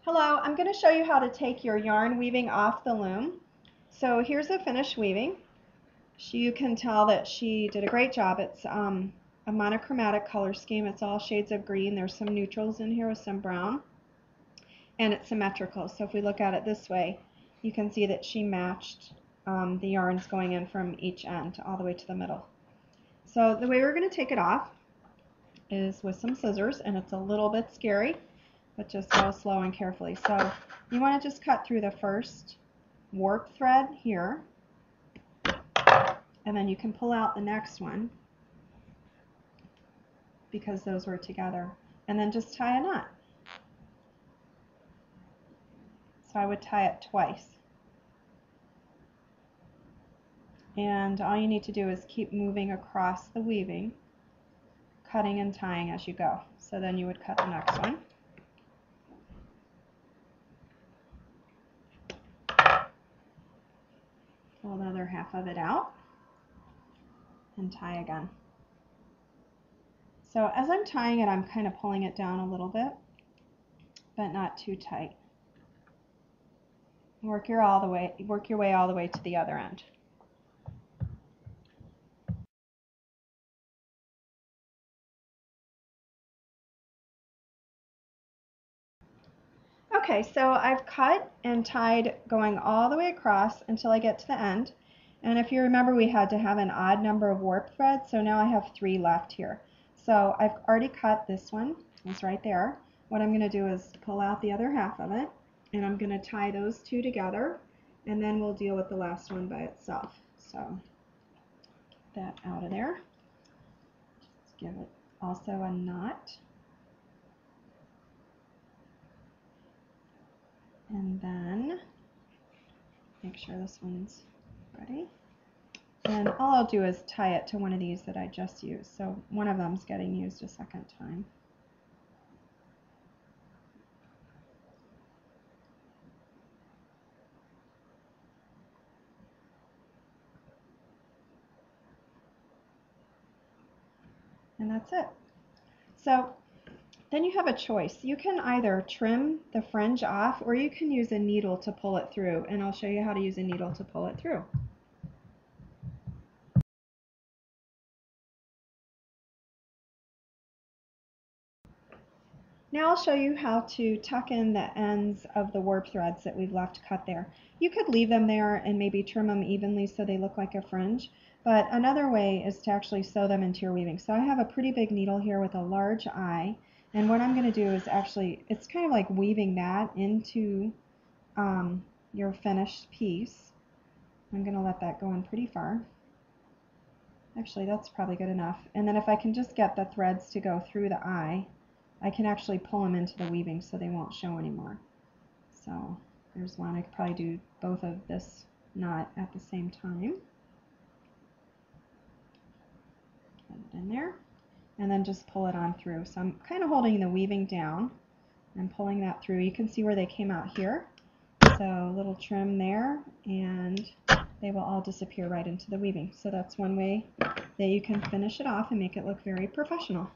Hello, I'm going to show you how to take your yarn weaving off the loom. So here's a finished weaving. You can tell that she did a great job. It's a monochromatic color scheme. It's all shades of green. There's some neutrals in here with some brown. And it's symmetrical. So if we look at it this way, you can see that she matched the yarns going in from each end all the way to the middle. So the way we're going to take it off is with some scissors, and it's a little bit scary, but just go slow and carefully. So you want to just cut through the first warp thread here, and then you can pull out the next one because those were together, and then just tie a knot. So I would tie it twice. And all you need to do is keep moving across the weaving, cutting and tying as you go. So then you would cut the next one. Pull the other half of it out and tie again. So as I'm tying it, I'm kind of pulling it down a little bit, but not too tight. Work your way all the way to the other end. Okay, so I've cut and tied going all the way across until I get to the end. And if you remember, we had to have an odd number of warp threads, so now I have 3 left here. So I've already cut this one. It's right there. What I'm going to do is pull out the other half of it, and I'm going to tie those 2 together, and then we'll deal with the last one by itself. So get that out of there. Just give it also a knot. And then make sure this one's ready. And all I'll do is tie it to one of these that I just used. So one of them's getting used a second time. And that's it. So then you have a choice. You can either trim the fringe off, or you can use a needle to pull it through. And I'll show you how to use a needle to pull it through. Now I'll show you how to tuck in the ends of the warp threads that we've left cut there. You could leave them there and maybe trim them evenly so they look like a fringe, but another way is to actually sew them into your weaving. So I have a pretty big needle here with a large eye, and what I'm going to do is actually, it's kind of like weaving that into your finished piece. I'm going to let that go in pretty far. Actually, that's probably good enough. And then if I can just get the threads to go through the eye, I can actually pull them into the weaving so they won't show anymore. So there's one. I could probably do both of this knot at the same time. Get it in there, and then just pull it on through. So I'm kind of holding the weaving down and pulling that through. You can see where they came out here. So a little trim there, and they will all disappear right into the weaving. So that's one way that you can finish it off and make it look very professional.